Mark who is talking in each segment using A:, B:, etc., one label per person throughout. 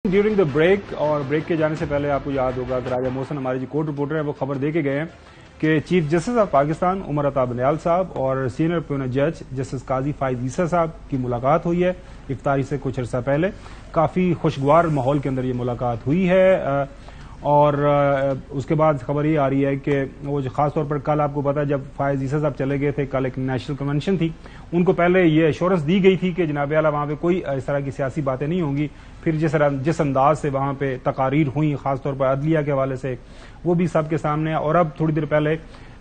A: During the break और break के जाने से पहले आपको याद होगा कि राजा मोहसिन हमारे जो कोर्ट रिपोर्टर हैं वो खबर दे के गए हैं कि chief justice of Pakistan Umar Ata Bandial साहब और सीनियर प्यूनल जज जस्टिस काजी फाइज ईसा साहब की मुलाकात हुई है इफ्तारी से कुछ अर्सा पहले। काफी खुशगवार माहौल के अंदर ये मुलाकात हुई है और उसके बाद खबर ये आ रही है कि वो जो खास तौर पर कल आपको पता है जब फायज ईसा साहब चले गए थे, कल एक नेशनल कन्वेंशन थी, उनको पहले ये एश्योरेंस दी गई थी कि जनाब आला वहां पे कोई इस तरह की सियासी बातें नहीं होंगी। फिर जिस अंदाज से वहां पे तकारीर हुई खासतौर पर अदलिया के हवाले से वो भी सबके सामने है। और अब थोड़ी देर पहले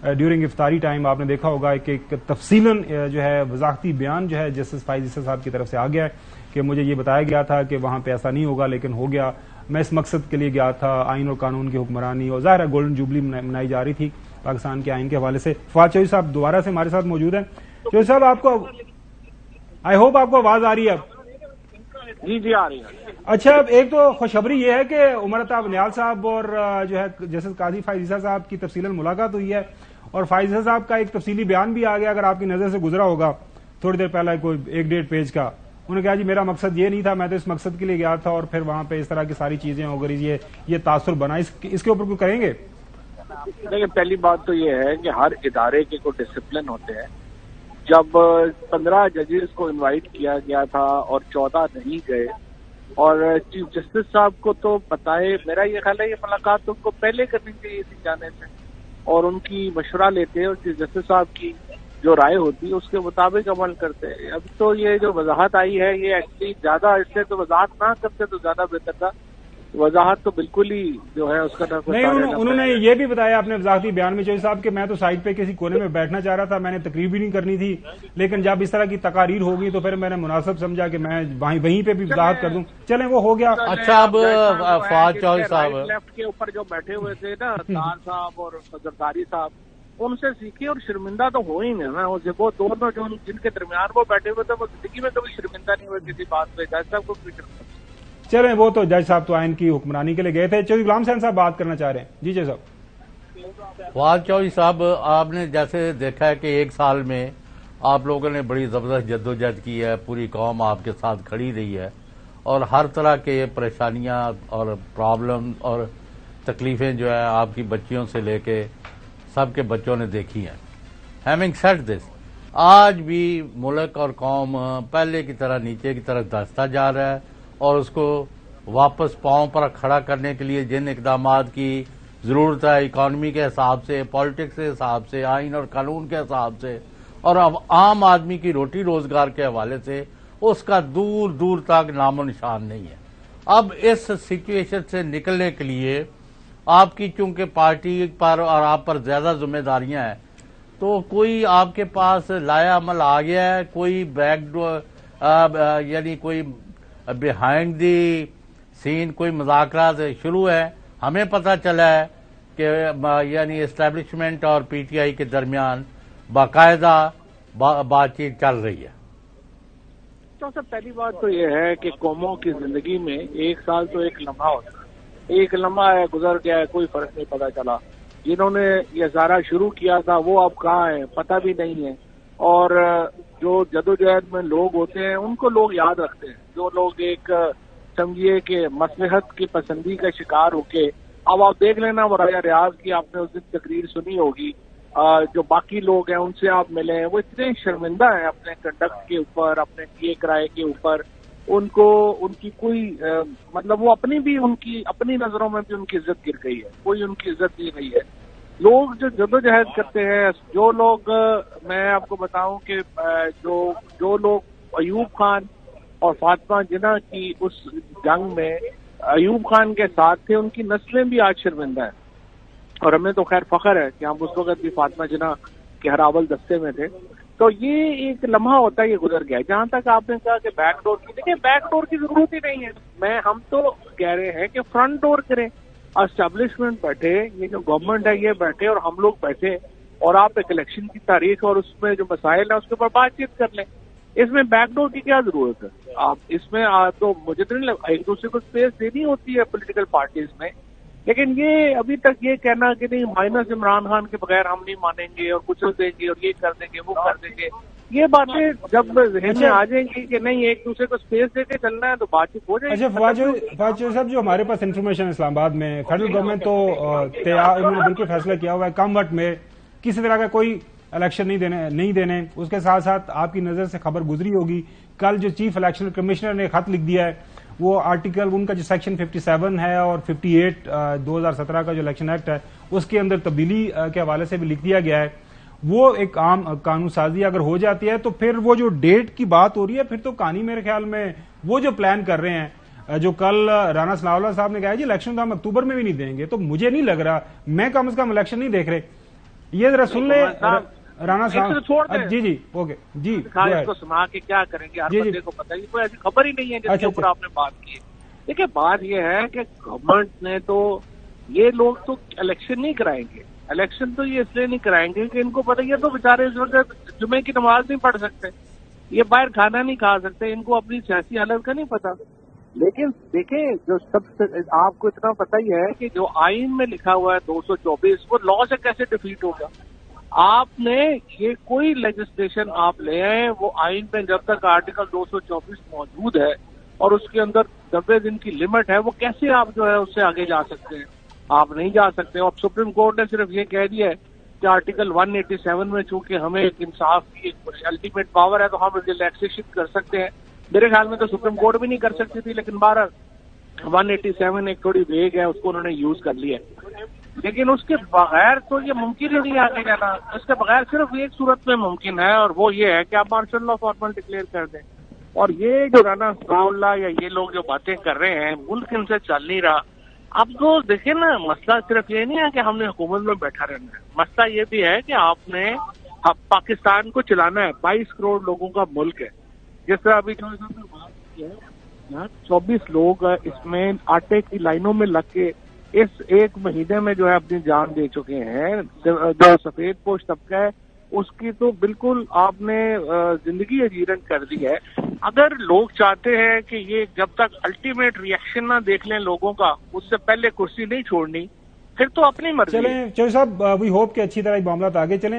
A: ड्यूरिंग इफ्तारी टाइम आपने देखा होगा कि एक तफसीलन जो है वजाहती बयान जो है जस्टिस फाइज ईसा साहब की तरफ से आ गया है कि मुझे ये बताया गया था कि वहां पे ऐसा नहीं होगा लेकिन हो गया। मैं इस मकसद के लिए गया था, आइन और कानून की हुक्मरानी, और ज़ाहिर है गोल्डन जुबली मनाई जा रही थी पाकिस्तान के आइन के हवाले से। फवाद चौधरी साहब दोबारा से हमारे साथ मौजूद हैं। चौधरी साहब आपको आई होप आपको आवाज आ रही है?
B: जी आ रही है।
A: अच्छा, एक तो खुशखबरी ये है कि उमर अता बंदयाल साहब और जो है जस्टिस काजी फाइज ईसा साहब की तफसीलन मुलाकात हुई है और फाइज ईसा साहब का एक तफसीली बयान भी आ गया, अगर आपकी नजर से गुजरा होगा थोड़ी देर पहले, कोई 1-1.5 पेज का। उन्होंने कहा जी मेरा मकसद ये नहीं था, मैं तो इस मकसद के लिए गया था और फिर वहां पे इस तरह की सारी चीजें हो गई, ये तासुर बना। इसके ऊपर कोई करेंगे?
B: देखिए, पहली बात तो ये है कि हर इदारे के कोई डिसिप्लिन होते हैं। जब 15 जजेस को इनवाइट किया गया था और 14 नहीं गए और चीफ जस्टिस साहब को तो बताए, मेरा ये ख्याल है ये मुलाकात तो उनको पहले करनी चाहिए थी जाने से और उनकी मशवरा लेते और चीफ जस्टिस साहब की जो राय होती है उसके मुताबिक अमल करते हैं। अब तो ये जो वजाहत आई है ये एक्चुअली ज्यादा, इससे तो वजाहत ना करते तो ज्यादा बेहतर था। वजाहत तो बिल्कुल ही जो है उसका
A: नहीं, उन्होंने ये भी बताया अपने वजाहती बयान में चौधरी साहब कि मैं तो साइड पे किसी कोने में बैठना चाह रहा था, मैंने तकरीर भी नहीं करनी थी, लेकिन जब इस तरह की तकारीर होगी तो फिर मैंने मुनासिब समझा कि मैं वहीं पे भी वजाहत कर दूं। चलें, वो हो गया।
C: अच्छा, अब फवाद चौधरी साहब
B: लेफ्ट के ऊपर जो बैठे हुए थे ना, तार साहब और जरदारी साहब, उनसे सीखिए और शर्मिंदा तो हो ही नहीं ना। वो दोनों जो जिनके दरमियान वो बैठे हुए थे वो जिंदगी में कभी शर्मिंदा नहीं हुए किसी बात पे। जज साहब को भी शर्मिंदा।
A: चलें, वो तो जज साहब तो आइन की हुक्मरानी के लिए गए थे। चौधरी गुलाम हुसैन साहब बात करना चाह रहे हैं। जी जज साहब।
C: फवाद चौधरी साहब, आपने जैसे देखा है कि 1 साल में आप लोगों ने बड़ी जबरदस्त जद्दोजहद की है, पूरी कौम आपके साथ खड़ी रही है और हर तरह के परेशानियां और प्रॉब्लम और तकलीफें जो है आपकी बच्चियों से लेके सबके बच्चों ने देखी हैं। हैविंग सेड दिस, आज भी मुल्क और कौम पहले की तरह नीचे की तरफ धंसता जा रहा है और उसको वापस पांव पर खड़ा करने के लिए जिन इकदामात की जरूरत है, इकॉनमी के हिसाब से, पॉलिटिक्स के हिसाब से, आइन और कानून के हिसाब से और अब आम आदमी की रोटी रोजगार के हवाले से, उसका दूर दूर तक नामो निशान नहीं है। अब इस सिचुएशन से निकलने के लिए आपकी चूंकि पार्टी पर और आप पर ज्यादा जिम्मेदारियां हैं, तो कोई आपके पास लाया अमल आ गया है, कोई बैकडोर यानी कोई बिहाइंड दी सीन कोई मुज़ाकरात शुरू है? हमें पता चला है कि यानी एस्टेब्लिशमेंट और पीटीआई के दरमियान बाकायदा बातचीत चल रही है।
B: तो सब पहली बात तो यह है कि कौमों की जिंदगी में 1 साल तो एक लम्हा होता है, एक लम्हा है, गुजर गया है, कोई फर्क नहीं पता चला। जिन्होंने ये सारा शुरू किया था वो अब कहाँ है पता भी नहीं है। और जो जदोजहद में लोग होते हैं उनको लोग याद रखते हैं। जो लोग एक समझिए कि मसलहत की पसंदी का शिकार होके, अब आप देख लेना वो राजा रियाज की आपने उस दिन तकरीर सुनी होगी, जो बाकी लोग हैं उनसे आप मिले हैं, वो इतने शर्मिंदा हैं अपने कंडक्ट के ऊपर, अपने किए किराए के ऊपर। उनको उनकी कोई मतलब वो उनकी अपनी नजरों में भी उनकी इज्जत गिर गई है, कोई उनकी इज्जत नहीं रही है। लोग जो जदोजहद करते हैं, जो लोग मैं आपको बताऊं कि जो लोग अयूब खान और फातिमा जिन्ना की उस जंग में अयूब खान के साथ थे, उनकी नस्लें भी आज शर्मिंदा है। और हमें तो खैर फख्र है कि हम उस वक्त भी फातिमा जिन्ना के हरावल दस्ते में थे। तो ये एक लम्हा होता है, ये गुजर गया। जहां तक आपने कहा कि बैकडोर की, देखिए बैकडोर की जरूरत ही नहीं है। हम तो कह रहे हैं कि फ्रंट डोर करें। एस्टेब्लिशमेंट बैठे, ये जो गवर्नमेंट है ये बैठे और हम लोग बैठे और आप एक इलेक्शन की तारीख और उसमें जो मसाइल है उसके ऊपर बातचीत कर लें। इसमें बैकडोर की क्या जरूरत है? आप इसमें तो मुझे तो नहीं लगता, एक दूसरे को स्पेस देनी होती है पॉलिटिकल पार्टीज में। लेकिन ये अभी तक ये कहना कि नहीं माइनस इमरान खान के बगैर हम नहीं मानेंगे और कुछ देंगे और ये कर देंगे वो कर देंगे, یہ باتیں جب ذہن میں آ جائیں گی کہ نہیں ایک دوسرے کو اسپیس دے کے چلنا ہے تو بات چیت ہو جائے گی.
A: اچھا فواد چودھری صاحب، جو ہمارے پاس انفارمیشن اسلام آباد میں فیڈرل گورنمنٹ تو انہوں نے بالکل فیصلہ کیا ہوا ہے کم وقت میں کسی طرح کا کوئی الیکشن نہیں دینے. اس کے ساتھ ساتھ آپ کی نظر سے خبر گزری ہوگی کل جو چیف الیکشن کمشنر نے خط لکھ دیا ہے، وہ آرٹیکل ان کا جو سیکشن 57 ہے اور 58 2017 کا جو الیکشن ایکٹ ہے اس کے اندر تبدیلی کے حوالے سے بھی لکھ دیا گیا ہے. وہ ایک عام قانون سازی اگر ہو جاتی ہے تو پھر وہ جو ڈیٹ کی بات ہو رہی ہے پھر تو کہانی میرے خیال میں وہ جو پلان کر رہے ہیں جو کل رانا ثناء اللہ صاحب نے کہا جی الیکشن تو ہم اکتوبر میں بھی نہیں دیں گے، تو مجھے نہیں لگ رہا، میں کم از کم الیکشن نہیں دیکھ رہے. یہ ذرا سن لیں رانا صاحب. جی اوکے جی
B: اس کو سنا کے کیا کریں گے، ہر بندے کو پتہ ہے کوئی ایسی خبر ہی نہیں ہے جس کے اوپر آپ نے بات کی. دیکھیے بات یہ ہے کہ گورنمنٹ نے تو یہ لوگ تو الیکشن نہیں کرائیں گے. الیکشن تو یہ اس لیے نہیں کرائیں گے کہ ان کو پتہ یہ تو بیچارے اس وقت جمعے کی نماز نہیں پڑھ سکتے، یہ باہر کھانا نہیں کھا سکتے، ان کو اپنی سیاسی حالت کا نہیں پتا. لیکن دیکھیں جو سب سے آپ کو اتنا پتہ ہی ہے کہ جو آئین میں لکھا ہوا ہے 224 وہ لا سے کیسے ڈیفیٹ ہوگا. آپ نے یہ کوئی لیجسلیشن آپ لے آئے وہ آئین میں جب تک آرٹیکل 224 موجود ہے اور اس کے اندر 90 دن کی لمٹ ہے وہ کیسے آپ جو ہے اس سے آگے جا سکتے ہیں؟ آپ نہیں جا سکتے. اور سپریم کورٹ نے صرف یہ کہہ دیا ہے کہ آرٹیکل 187 میں چونکہ ہمیں ایک انصاف کی الٹیمیٹ پاور ہے تو ہم ریلیکسیشن کر سکتے ہیں. میرے خیال میں تو سپریم کورٹ بھی نہیں کر سکتی تھی، لیکن 187 ایک تھوڑی ویگ ہے، اس کو انہوں نے یوز کر لیا. لیکن اس کے بغیر تو یہ ممکن ہی نہیں آگے جانا. اس کے بغیر صرف ایک صورت میں ممکن ہے اور وہ یہ ہے کہ آپ مارشل لا فارمل ڈکلیئر کر دیں. اور یہ جو رانا ثناء اللہ یا یہ لوگ جو باتیں کر رہے ہیں ملک ان سے چل نہیں رہا. اب تو دیکھیں نا مسئلہ صرف یہ نہیں ہے کہ ہم نے حکومت میں بیٹھا رہنا ہے، مسئلہ یہ بھی ہے کہ آپ نے پاکستان کو چلانا ہے. 22 کروڑ لوگوں کا ملک ہے. جس طرح ابھی 24 لوگ اس میں آٹے کی لائنوں میں لگ کے اس ایک مہینے میں جو ہے اپنی جان دے چکے ہیں. جو سفید پوش طبقہ ہے اس کی تو بالکل آپ نے زندگی اجیرن کر دی ہے. اگر لوگ چاہتے ہیں کہ یہ جب تک الٹیمیٹ ریئیکشن نہ دیکھ لیں لوگوں کا اس سے پہلے کرسی نہیں چھوڑنی، پھر تو اپنی مرضی.
A: چلیں چودھری صاحب وی ہوپ کہ اچھی طرح معاملات آگے چلیں.